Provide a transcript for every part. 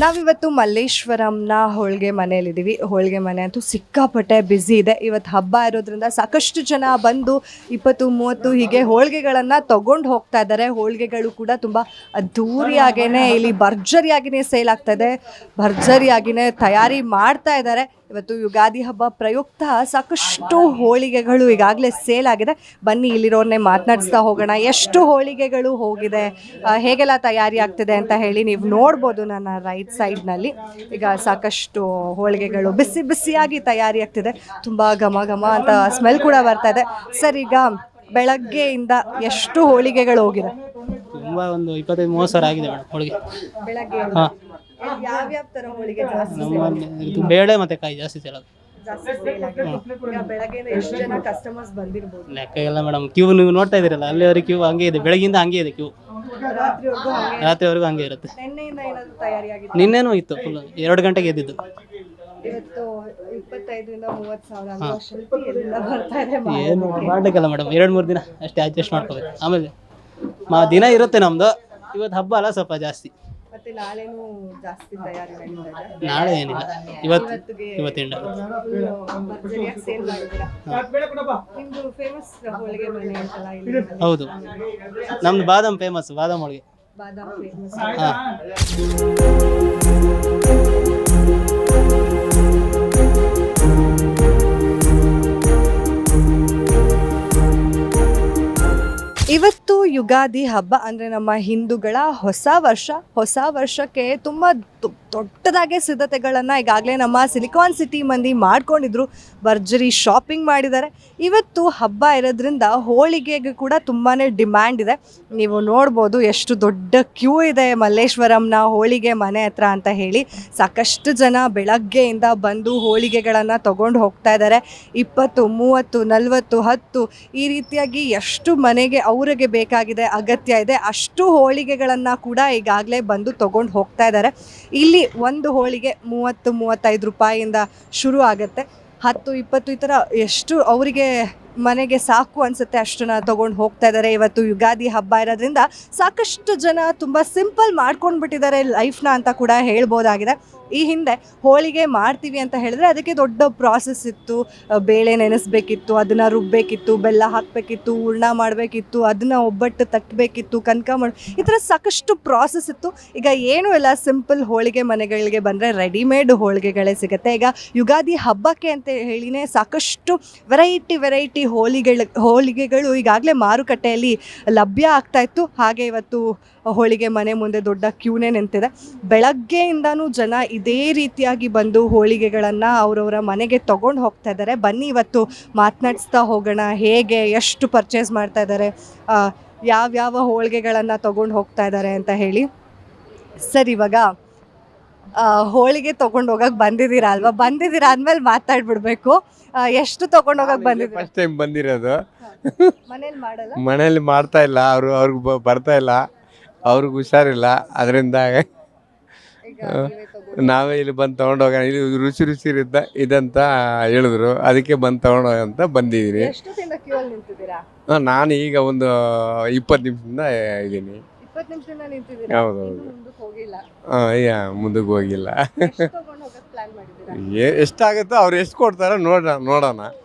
ನಾವಿವತ್ತು ಮಲ್ಲೇಶ್ವರಂನ ಹೋಳಿಗೆ ಮನೆಯಲ್ಲಿದ್ದೀವಿ. ಹೋಳಿಗೆ ಮನೆ ಅಂತೂ ಸಿಕ್ಕಾಪಟ್ಟೆ ಬ್ಯುಸಿ ಇದೆ. ಇವತ್ತು ಹಬ್ಬ ಇರೋದ್ರಿಂದ ಸಾಕಷ್ಟು ಜನ ಬಂದು 20-30 ಹೀಗೆ ಹೋಳಿಗೆಗಳನ್ನು ತಗೊಂಡು ಹೋಗ್ತಾ ಇದ್ದಾರೆ. ಹೋಳಿಗೆಗಳು ಕೂಡ ತುಂಬ ಅದ್ಧೂರಿಯಾಗೇ ಇಲ್ಲಿ ಭರ್ಜರಿಯಾಗಿಯೇ ಸೇಲ್ ಆಗ್ತಾ ಇದೆ, ಭರ್ಜರಿಯಾಗಿಯೇ ತಯಾರಿ ಮಾಡ್ತಾ ಇದ್ದಾರೆ. ಇವತ್ತು ಯುಗಾದಿ ಹಬ್ಬ ಪ್ರಯುಕ್ತ ಸಾಕಷ್ಟು ಹೋಳಿಗೆಗಳು ಈಗಾಗಲೇ ಸೇಲ್ ಆಗಿದೆ. ಬನ್ನಿ ಇಲ್ಲಿರೋರನ್ನೇ ಮಾತನಾಡಿಸ್ತಾ ಹೋಗೋಣ. ಎಷ್ಟು ಹೋಳಿಗೆಗಳು ಹೋಗಿದೆ, ಹೇಗೆಲ್ಲ ತಯಾರಿ ಆಗ್ತಿದೆ ಅಂತ ಹೇಳಿ ನೀವು ನೋಡ್ಬೋದು. ನನ್ನ ರೈಟ್ ಸೈಡ್ನಲ್ಲಿ ಈಗ ಸಾಕಷ್ಟು ಹೋಳಿಗೆಗಳು ಬಿಸಿ ಬಿಸಿಯಾಗಿ ತಯಾರಿ ಆಗ್ತಿದೆ. ತುಂಬ ಘಮ ಘಮ ಅಂತ ಸ್ಮೆಲ್ ಕೂಡ ಬರ್ತಾ ಇದೆ. ಸರ್, ಈಗ ಬೆಳಗ್ಗೆಯಿಂದ ಎಷ್ಟು ಹೋಳಿಗೆಗಳು ಹೋಗಿದೆ? ತುಂಬ ಒಂದು 25-30 ಸಾವಿರ ಆಗಿದೆ ಮೇಡಮ್ ಹೋಳಿಗೆ. ಬೆಳಗ್ಗೆ ಹಾಂ, ಯಾವ್ಯಾವ ಥರ ಹೋಳಿಗೆ ಜಾಸ್ತಿ ಇದು ಬೇಳೆ ಮತ್ತು ಕಾಯಿ ಜಾಸ್ತಿ ಸೇರೋದು. ಈಗ ಬೆಳಗ್ಗೆಯಿಂದ ಎಷ್ಟು ಜನ ಕಸ್ಟಮರ್ಸ್ ಬಂದಿರ್ಬೋದು? ಲೆಕ್ಕ ಇಲ್ಲ ಮೇಡಮ್. ಕ್ಯೂ ನೀವು ನೋಡ್ತಾ ಇದ್ದೀರಲ್ಲ, ಅಲ್ಲಿವರೆಗೆ ಕ್ಯೂ ಹಂಗೆ ಇದೆ, ಬೆಳಗ್ಗಿಂದ ಹಂಗೆ ಇದೆ ಕ್ಯೂ, ರಾತ್ರಿವರೆಗೂ ಹಂಗೆ ಇರುತ್ತೆ. ನಿನ್ನೆಯಿಂದ ಏನಾದರೂ ತಯಾರಿ ಆಗಿದೆ? ನಿನ್ನೆನೂ ಇತ್ತು ಫುಲ್ 2 ಗಂಟೆಗೆ ಎದ್ದಿದ್ದು. ಇವತ್ತು 25-30 ಸಾವಿರ ಶಿಲ್ಪಿ ಎಲ್ಲ ಬರ್ತಾ ಇದೆ. ಏನು ಮಾಡಲಿಕ್ಕಲ್ಲ ಮೇಡಮ್, 2-3 ದಿನ ಅಷ್ಟೇ ಅಡ್ಜಸ್ಟ್ ಮಾಡ್ಕೋಬೇಕು. ಆಮೇಲೆ ದಿನ ಇರುತ್ತೆ ನಮ್ಮದು. ಇವತ್ತು ಹಬ್ಬ ಅಲ್ಲ, ಸ್ವಲ್ಪ ಜಾಸ್ತಿ. ಮತ್ತೆ ನಾಳೆನೂ ಜಾಸ್ತಿ ತಯಾರಿ ನಡೀತಾ ಇದೆ. ನಾಳೆ ಏನಿಲ್ಲ, ಇವತ್ತಿಂದ ಭರ್ಜರಿಯಾಗಿ ಸೇಲ್ ಮಾಡಿದ್ದೀರಾ. ನಿಮ್ದು ಫೇಮಸ್ ಹೋಳಿಗೆ ಮನೆ ಅಂತಲ್ಲ ಇಲ್ಲಿ? ಹೌದು, ನಮ್ದು ಬಾದಾಮ್ ಫೇಮಸ್, ಬಾದಾಮ್ ಹೋಳಿಗೆ. ಬಾದಾಮ್ ಫೇಮಸ್. ಹಾಂ, ಇವತ್ತು ಯುಗಾದಿ ಹಬ್ಬ ಅಂದರೆ ನಮ್ಮ ಹಿಂದೂಗಳ ಹೊಸ ವರ್ಷಕ್ಕೆ ತುಂಬ ದೊಡ್ಡದಾಗೆ ಸಿದ್ಧತೆಗಳನ್ನು ಈಗಾಗಲೇ ನಮ್ಮ ಸಿಲಿಕಾನ್ ಸಿಟಿ ಮಂದಿ ಮಾಡ್ಕೊಂಡಿದ್ರು. ಭರ್ಜರಿ ಶಾಪಿಂಗ್ ಮಾಡಿದ್ದಾರೆ. ಇವತ್ತು ಹಬ್ಬ ಇರೋದ್ರಿಂದ ಹೋಳಿಗೆಗೆ ಕೂಡ ತುಂಬಾ ಡಿಮ್ಯಾಂಡ್ ಇದೆ. ನೀವು ನೋಡ್ಬೋದು ಎಷ್ಟು ದೊಡ್ಡ ಕ್ಯೂ ಇದೆ ಮಲ್ಲೇಶ್ವರಂನ ಹೋಳಿಗೆ ಮನೆ ಹತ್ರ ಅಂತ ಹೇಳಿ. ಸಾಕಷ್ಟು ಜನ ಬೆಳಗ್ಗೆಯಿಂದ ಬಂದು ಹೋಳಿಗೆಗಳನ್ನು ತಗೊಂಡು ಹೋಗ್ತಾ ಇದ್ದಾರೆ. 20, 30, 40, 10 ಈ ರೀತಿಯಾಗಿ ಎಷ್ಟು ಮನೆಗೆ ಅವರಿಗೆ ಬೇಕಾಗಿದೆ, ಅಗತ್ಯ ಇದೆ, ಅಷ್ಟು ಹೋಳಿಗೆಗಳನ್ನು ಕೂಡ ಈಗಾಗಲೇ ಬಂದು ತಗೊಂಡು ಹೋಗ್ತಾ ಇದ್ದಾರೆ. ಇಲ್ಲಿ ಒಂದು ಹೋಳಿಗೆ 30-35 ರೂಪಾಯಿಯಿಂದ ಶುರು ಆಗುತ್ತೆ. 10-20 ಈ ಥರ ಎಷ್ಟು ಅವರಿಗೆ ಮನೆಗೆ ಸಾಕು ಅನಿಸುತ್ತೆ ಅಷ್ಟನ್ನ ತೊಗೊಂಡು ಹೋಗ್ತಾ ಇದ್ದಾರೆ. ಇವತ್ತು ಯುಗಾದಿ ಹಬ್ಬ ಇರೋದ್ರಿಂದ ಸಾಕಷ್ಟು ಜನ ತುಂಬ ಸಿಂಪಲ್ ಮಾಡ್ಕೊಂಡು ಬಿಟ್ಟಿದ್ದಾರೆ ಲೈಫ್ನ ಅಂತ ಕೂಡ ಹೇಳ್ಬೋದಾಗಿದೆ. ಈ ಹಿಂದೆ ಹೋಳಿಗೆ ಮಾಡ್ತೀವಿ ಅಂತ ಹೇಳಿದ್ರೆ ಅದಕ್ಕೆ ದೊಡ್ಡ ಪ್ರಾಸೆಸ್ ಇತ್ತು. ಬೇಳೆ ನೆನೆಸ್ಬೇಕಿತ್ತು, ಅದನ್ನು ರುಬ್ಬಬೇಕಿತ್ತು, ಬೆಲ್ಲ ಹಾಕಬೇಕಿತ್ತು, ಹೂರ್ಣ ಮಾಡಬೇಕಿತ್ತು, ಅದನ್ನು ಒಬ್ಬಟ್ಟು ತಟ್ಟಬೇಕಿತ್ತು, ಕನಕ ಈ ಥರ ಸಾಕಷ್ಟು ಪ್ರಾಸೆಸ್ ಇತ್ತು. ಈಗ ಏನೂ ಇಲ್ಲ, ಸಿಂಪಲ್ ಹೋಳಿಗೆ ಮನೆಗಳಿಗೆ ಬಂದರೆ ರೆಡಿಮೇಡ್ ಹೋಳಿಗೆಗಳೇ ಸಿಗುತ್ತೆ. ಈಗ ಯುಗಾದಿ ಹಬ್ಬಕ್ಕೆ ಅಂತ ಹೇಳಿನೇ ಸಾಕಷ್ಟು ವೆರೈಟಿ ಹೋಳಿಗೆಗಳು ಈಗಾಗಲೇ ಮಾರುಕಟ್ಟೆಯಲ್ಲಿ ಲಭ್ಯ ಆಗ್ತಾ ಇತ್ತು. ಹಾಗೆ ಇವತ್ತು ಹೋಳಿಗೆ ಮನೆ ಮುಂದೆ ದೊಡ್ಡ ಕ್ಯೂನೇ ನಿಂತಿದೆ. ಬೆಳಗ್ಗೆಯಿಂದನೂ ಜನ ಇದೇ ರೀತಿಯಾಗಿ ಬಂದು ಹೋಳಿಗೆಗಳನ್ನು ಅವರವರ ಮನೆಗೆ ತೊಗೊಂಡು ಹೋಗ್ತಾ ಇದ್ದಾರೆ. ಬನ್ನಿ ಇವತ್ತು ಮಾತನಾಡಿಸ್ತಾ ಹೋಗೋಣ, ಹೇಗೆ ಎಷ್ಟು ಪರ್ಚೇಸ್ ಮಾಡ್ತಾ ಇದ್ದಾರೆ, ಯಾವ್ಯಾವ ಹೋಳಿಗೆಗಳನ್ನು ತೊಗೊಂಡು ಹೋಗ್ತಾ ಇದ್ದಾರೆ ಅಂತ ಹೇಳಿ. ಸರ್, ಇವಾಗ ಹೋಳಿಗೆ ತೊಗೊಂಡು ಹೋಗಕ್ಕೆ ಬಂದಿದ್ದೀರಾ ಅಲ್ವಾ? ಬಂದಿದ್ದೀರಾ ಅಂದಮೇಲೆ ಮಾತಾಡ್ಬಿಡ್ಬೇಕು. ಎಷ್ಟು ತೊಗೊಂಡು ಹೋಗಕ್ಕೆ ಬಂದಿದ್ದೀರಾ? ಫಸ್ಟ್ ಟೈಮ್ ಬಂದಿರೋದು. ಮನೇಲಿ ಮಾಡಲ್ಲ? ಮನೇಲಿ ಮಾಡ್ತಾ ಇಲ್ಲ, ಅವ್ರಿಗೆ ಬರ್ತಾ ಇಲ್ಲ, ಅವ್ರಿಗೆ ಹುಷಾರಿಲ್ಲ. ಅದರಿಂದ ನಾವೇ ಇಲ್ಲಿ ಬಂದು ತೊಗೊಂಡೋಗೋಣ, ಇಲ್ಲಿ ರುಚಿ ಇದಂತ ಹೇಳಿದ್ರು, ಅದಕ್ಕೆ ಬಂದು ತೊಗೊಂಡೋಗ ಅಂತ ಬಂದಿದ್ದೀನಿ. ಎಷ್ಟೊತ್ತಿಂದ ಕ್ಯೂ ಅಲ್ಲಿ ನಿಂತಿದ್ದೀರಾ? ನಾನು ಈಗ ಒಂದು 20 ನಿಮಿಷದಿಂದ ಇದ್ದೀನಿ. 20 ನಿಮಿಷದಿಂದ ನಿಂತಿದ್ದೀರಾ? ಹೌದೌದು. ಮುಂದಕ್ಕೆ ಹೋಗಿಲ್ಲ? ಮುಂದಕ್ಕೆ ಹೋಗಿಲ್ಲ. ಎಷ್ಟು ತೊಗೊಂಡು ಹೋಗಕ್ಕೆ ಪ್ಲಾನ್ ಮಾಡಿದ್ದೀರಾ? ಎಷ್ಟಾಗುತ್ತೋ ಅವ್ರು ಎಷ್ಟು ಕೊಡ್ತಾರೋ ನೋಡೋಣ,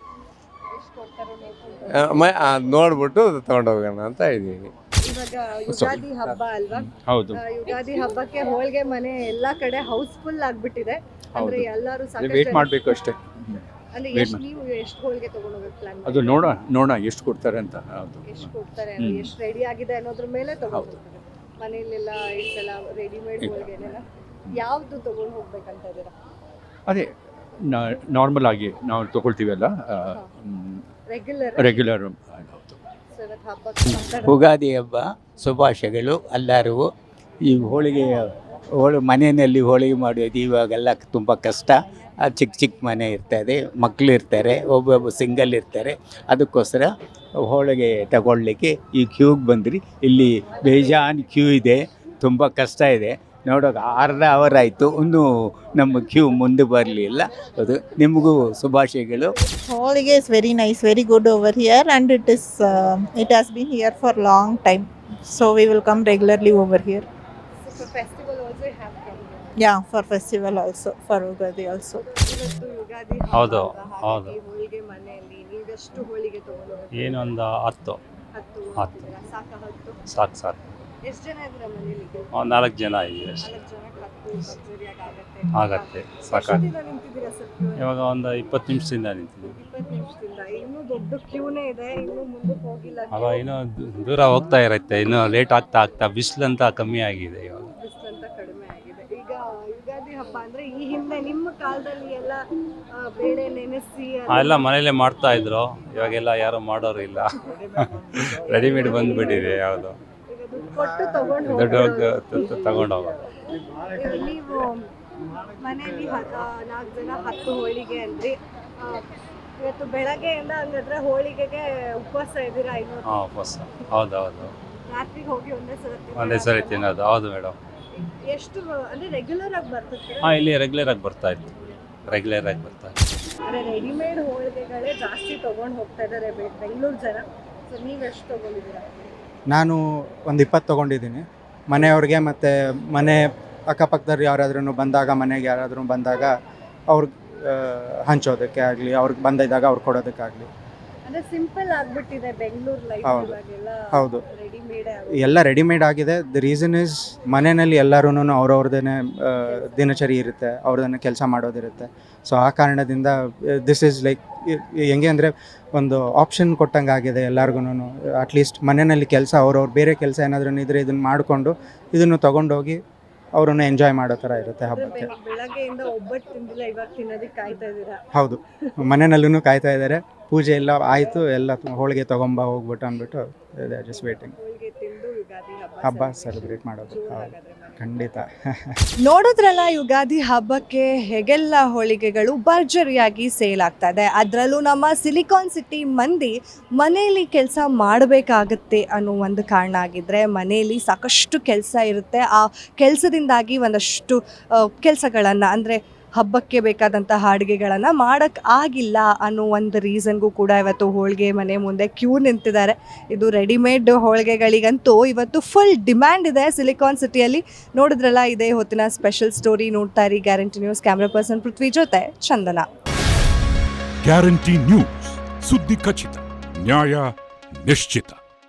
ಎಷ್ಟು ಕೊಡ್ತಾರೋ ನೋಡ್ಕೊಂಡು ನೋಡ್ಬಿಟ್ಟು ತೊಗೊಂಡೋಗೋಣ ಅಂತ ಇದ್ದೀನಿ. ಇವಾಗ ಯುಗಾದಿ ಹಬ್ಬ ಅಲ್ವಾ? ಹೌದು, ಯುಗಾದಿ ಹಬ್ಬಕ್ಕೆ ಹೋಳಿಗೆ ಮನೆ ಎಲ್ಲಾ ಕಡೆ ಹೌಸ್ಫುಲ್ ಆಗ್ಬಿಟ್ಟಿದೆ. ಅಂದ್ರೆ ಎಲ್ಲರೂ ವೇಟ್ ಮಾಡಬೇಕು ಅಷ್ಟೇ. ಅಂದ್ರೆ ನೀವು ಎಷ್ಟು ಹೋಳಿಗೆ ತಗೊಂಡು ಹೋಗಕ್ಕೆ ಪ್ಲಾನ್ ಅದು ನೋಡೋಣ ಎಷ್ಟು ಕೊಡ್ತಾರೆ ಅಂತ. ಹೌದು, ಎಷ್ಟು ಕೊಡ್ತಾರೆ, ಎಷ್ಟು ರೆಡಿ ಆಗಿದೆ ಅನ್ನೋದ್ರ ಮೇಲೆ ತಗೊಂಡು ಹೋಗ್ತಾರೆ. ಮನೆಯಲ್ಲೆಲ್ಲ ಇಷ್ಟೆಲ್ಲ ರೆಡಿಮೇಡ್ ಹೋಳಿಗೆನೆಲ್ಲ ಯಾವ್ದು ತಗೊಂಡು ಹೋಗ್ಬೇಕಂತ ಇದೀರಾ? ಅದೇ ನಾರ್ಮಲ್ ಆಗಿ ನಾವು ತಗೊಳ್ತೀವಲ್ಲ, ರೆಗ್ಯುಲರ್. ಉಗಾದಿ ಹಬ್ಬ ಶುಭಾಶಯಗಳು ಎಲ್ಲರಿಗೂ. ಈ ಮನೆಯಲ್ಲಿ ಹೋಳಿಗೆ ಮಾಡೋದು ಇವಾಗೆಲ್ಲ ತುಂಬ ಕಷ್ಟ. ಚಿಕ್ಕ ಮನೆ ಇರ್ತದೆ, ಮಕ್ಕಳು ಇರ್ತಾರೆ, ಒಬ್ಬೊಬ್ಬ ಸಿಂಗಲ್ ಇರ್ತಾರೆ. ಅದಕ್ಕೋಸ್ಕರ ಹೋಳಿಗೆ ತಗೊಳ್ಳಿಕ್ಕೆ ಈ ಕ್ಯೂಗೆ ಬಂದ್ರಿ. ಇಲ್ಲಿ ಬೇಜಾನ್ ಕ್ಯೂ ಇದೆ, ತುಂಬ ಕಷ್ಟ ಇದೆ. ನೋಡೋಕೆ ಅರ್ಧ ಅವರ್ ಆಯಿತು, ಇನ್ನೂ ನಮ್ಮ ಕ್ಯೂ ಮುಂದೆ ಬರಲಿಲ್ಲ. ಅದು ನಿಮಗೂ ಶುಭಾಶಯಗಳು. Holige is very nice, very good over here, and it has been here for long time. So we will come regularly over here. So for festival also you have come here? Yeah, for festival also, for Ugadi also. ಇವತ್ತು ಯುಗಾದಿ ಹಬ್ಬ ಹೌದು, ಅಲ್ವಾ? ಹಾಗಾಗಿ ಹೌದು. ಹೋಳಿಗೆ ಮನೆಯಲ್ಲಿ ನೀವೆಷ್ಟು ಹೋಳಿಗೆ ತಗೊಂಡು ಏನೊಂದು 10 ಹತ್ತು ಹತ್ತು. ಹೋಗ್ತೀರಾ? ಸಾಕಾ ಹತ್ತು? ಸಾಕು ಎಷ್ಟು ಜನ ಇದ್ದೀರಾ ಮನೇಲಿ? ಒಂದು 4 ಜನ ಇದ್ದೀವಿ ಅಷ್ಟೇ. 4 ಜನಕ್ಕೆ ಹತ್ತು ಭರ್ಜರಿಯಾಗಿ ಆಗತ್ತೆ ಎಷ್ಟು ಸಾಕಾಗ ದಿನ ನಿಂತಿದ್ದೀರಾ ಸರ್ queue? ಇವಾಗ ಒಂದು 20 ನಿಮಿಷದಿಂದ ನಿಂತಿದ್ದೀವಿ. 20 ನಿಮಿಷದಿಂದ ಇನ್ನೂ ದೊಡ್ಡ ಕ್ಯೂನೇ ಇದೆ, ಇನ್ನೂ ಮುಂದಕ್ಕೆ ಹೋಗಿಲ್ಲ. ಅವ ಇನ್ನೂ ದೂರ ಹೋಗ್ತಾ ಇರುತ್ತೆ, ಇನ್ನೂ ಲೇಟ್ ಆಗ್ತಾ ಬಿಸಿಲಂತ ಕಮ್ಮಿ ಆಗಿದೆ ಇವಾಗ. ಬಿಸಿಲಂತ ಕಡಿಮೆ ಆಗಿದೆ. ಈಗ ಯುಗಾದಿ ಹಬ್ಬ ಅಂದ್ರೆ ಈ ಹಿಂದೆ ನಿಮ್ಮ ಕಾಲದಲ್ಲಿ ಎಲ್ಲ ಬೇಳೆ ನೆನೆಸಿ ಎಲ್ಲ ಮನೇಲೆ ಮಾಡ್ತಾ ಇದ್ರು, ಇವಾಗೆಲ್ಲ ಯಾರು ಮಾಡೋರು ಇಲ್ಲ. ರೆಡಿಮೇಡ್ ಬಂದ್ಬಿಟ್ಟಿದೆ ಯಾವುದು, ಈಗ ದುಡ್ಡು ಕೊಟ್ಟು ತಗೊಂಡು ದೊಡ್ಡ ತಗೊಂಡು ಹೋಗೋದು. ನೀವು ಮನೆಯಲ್ಲಿ 4 ಜನ 10 ಹೋಳಿಗೆ ಅಂದ್ರಿ. ಇವತ್ತು ಬೆಳಗ್ಗೆಯಿಂದ ಹಂಗಾದ್ರೆ ಹೋಳಿಗೆಗೆ ಉಪವಾಸ ಇದ್ದೀರಾ? ಇನ್ನೊಂದು ಹಾಂ ಬಸ್ ಹೌದು ರಾತ್ರಿಗೆ ಹೋಗಿ ಒಂದೇ ಸರಿ ತಿನ್ನೋದು. ಹೌದು ಮೇಡಮ್. ಎಷ್ಟು ಅಂದ್ರೆ ರೆಗ್ಯುಲರ್ ಆಗಿ ಬರ್ತಿರ್ತೀರಾ? ಹಾಂ ಇಲ್ಲಿ ರೆಗ್ಯುಲರ್ ಆಗಿ ಬರ್ತಾ ಇತ್ತು. ಅಂದ್ರೆ ರೆಡಿಮೇಡ್ ಹೋಳಿಗೆಗಳೇ ಜಾಸ್ತಿ ತಗೊಂಡು ಹೋಗ್ತಾ ಇದ್ದಾರೆ ಬೆಂಗಳೂರು ಜನ. ಸೊ ನೀವು ಎಷ್ಟು ತಗೊಂಡಿದ್ದೀರಾ? ನಾನು ಒಂದು 20 ತೊಗೊಂಡಿದ್ದೀನಿ ಮನೆಯವ್ರಿಗೆ, ಮತ್ತು ಮನೆ ಅಕ್ಕಪಕ್ಕದವ್ರು ಯಾರಾದ್ರೂ ಬಂದಾಗ, ಮನೆಗೆ ಯಾರಾದರೂ ಬಂದಾಗ ಅವ್ರಿಗೆ ಹಂಚೋದಕ್ಕೆ ಆಗಲಿ, ಅವ್ರಿಗೆ ಬಂದಿದ್ದಾಗ ಅವ್ರಿಗೆ ಕೊಡೋದಕ್ಕಾಗಲಿ. ಅಂದ್ರೆ ಸಿಂಪಲ್ ಆಗ್ಬಿಟ್ಟಿದೆ ಬೆಂಗಳೂರು ಲೈಫ್. ಹೌದು. ಇವಾಗೆಲ್ಲ ಹೌದು, ರೆಡಿಮೇಡ್ ಎಲ್ಲ ರೆಡಿಮೇಡ್ ಆಗಿದೆ. ದ ರೀಸನ್ ಇಸ್ ಮನೆಯಲ್ಲಿ ಎಲ್ಲರೂ ಅವ್ರವ್ರದ್ದೇ ದಿನಚರಿ ಇರುತ್ತೆ, ಅವ್ರದ್ದನ್ನು ಕೆಲಸ ಮಾಡೋದಿರುತ್ತೆ. ಸೊ ಆ ಕಾರಣದಿಂದ ದಿಸ್ ಈಸ್ ಲೈಕ್ ಹೆಂಗೆ ಅಂದರೆ ಒಂದು ಆಪ್ಷನ್ ಕೊಟ್ಟಂಗೆ ಆಗಿದೆ ಎಲ್ಲರಿಗೂ. ಅಟ್ಲೀಸ್ಟ್ ಮನೆಯಲ್ಲಿ ಕೆಲಸ ಅವ್ರವ್ರು ಬೇರೆ ಕೆಲಸ ಏನಾದ್ರೂ ಇದ್ದರೆ ಇದನ್ನು ಮಾಡಿಕೊಂಡು ಇದನ್ನು ತೊಗೊಂಡೋಗಿ ಅವರನ್ನು ಎಂಜಾಯ್ ಮಾಡೋ ಥರ ಇರುತ್ತೆ ಹಬ್ಬಕ್ಕೆ. ಬೆಳಗ್ಗೆಯಿಂದ ಒಬ್ಬಟ್ಟು ತಿಂದಿಲ್ಲ, ಇವಾಗ ತಿನ್ನೋದಕ್ಕೆ ಕಾಯ್ತಾ ಇದ್ದೀರಾ? ಹೌದು, ಮನೆಯಲ್ಲೂ ಕಾಯ್ತಾ ಇದ್ದಾರೆ. ಪೂಜೆ ಎಲ್ಲ ಆಯಿತು, ಎಲ್ಲ ಹೋಳಿಗೆ ಹೋಗ್ಬಿಟ್ಟು ಅಂದ್ಬಿಟ್ಟು ಜಸ್ಟ್ ವೇಟಿಂಗ್. ಹೋಳಿಗೆ ತಿಂದು ಯುಗಾದಿ ಹಬ್ಬ ಸೆಲೆಬ್ರೇಟ್ ಮಾಡೋದು. ಹೌದು, ಖಂಡಿತ. ನೋಡಿದ್ರಲ್ಲ, ಯುಗಾದಿ ಹಬ್ಬಕ್ಕೆ ಹೇಗೆಲ್ಲ ಹೋಳಿಗೆಗಳು ಭರ್ಜರಿಯಾಗಿ ಸೇಲ್ ಆಗ್ತಾ ಇದೆ. ಅದರಲ್ಲೂ ನಮ್ಮ ಸಿಲಿಕಾನ್ ಸಿಟಿ ಮಂದಿ ಮನೆಯಲ್ಲಿ ಕೆಲಸ ಮಾಡಬೇಕಾಗತ್ತೆ ಅನ್ನೋ ಒಂದು ಕಾರಣ ಆಗಿದ್ರೆ ಮನೆಯಲ್ಲಿ ಸಾಕಷ್ಟು ಕೆಲಸ ಇರುತ್ತೆ. ಆ ಕೆಲಸದಿಂದಾಗಿ ಒಂದಷ್ಟು ಕೆಲಸಗಳನ್ನು ಅಂದರೆ ಹಬ್ಬಕ್ಕೆ ಬೇಕಾದಂಥ ಅಡುಗೆಗಳನ್ನು ಮಾಡೋಕ್ಕೆ ಆಗಿಲ್ಲ ಅನ್ನೋ ಒಂದು ರೀಸನ್ಗೂ ಕೂಡ ಇವತ್ತು ಹೋಳಿಗೆ ಮನೆ ಮುಂದೆ ಕ್ಯೂ ನಿಂತಿದ್ದಾರೆ. ಇದು ರೆಡಿಮೇಡ್ ಹೋಳಿಗೆಗಳಿಗಂತೂ ಇವತ್ತು ಫುಲ್ ಡಿಮ್ಯಾಂಡ್ ಇದೆ ಸಿಲಿಕಾನ್ ಸಿಟಿಯಲ್ಲಿ. ನೋಡಿದ್ರಲ್ಲ, ಇದೇ ಹೊತ್ತಿನ ಸ್ಪೆಷಲ್ ಸ್ಟೋರಿ. ನೋಡ್ತಾ ಇರಿ ಗ್ಯಾರಂಟಿ ನ್ಯೂಸ್. ಕ್ಯಾಮ್ರಾ ಪರ್ಸನ್ ಪೃಥ್ವಿ ಜೊತೆ ಚಂದನ. ಗ್ಯಾರಂಟಿ ನ್ಯೂಸ್, ಸುದ್ದಿ ಖಚಿತ, ನ್ಯಾಯ ನಿಶ್ಚಿತ.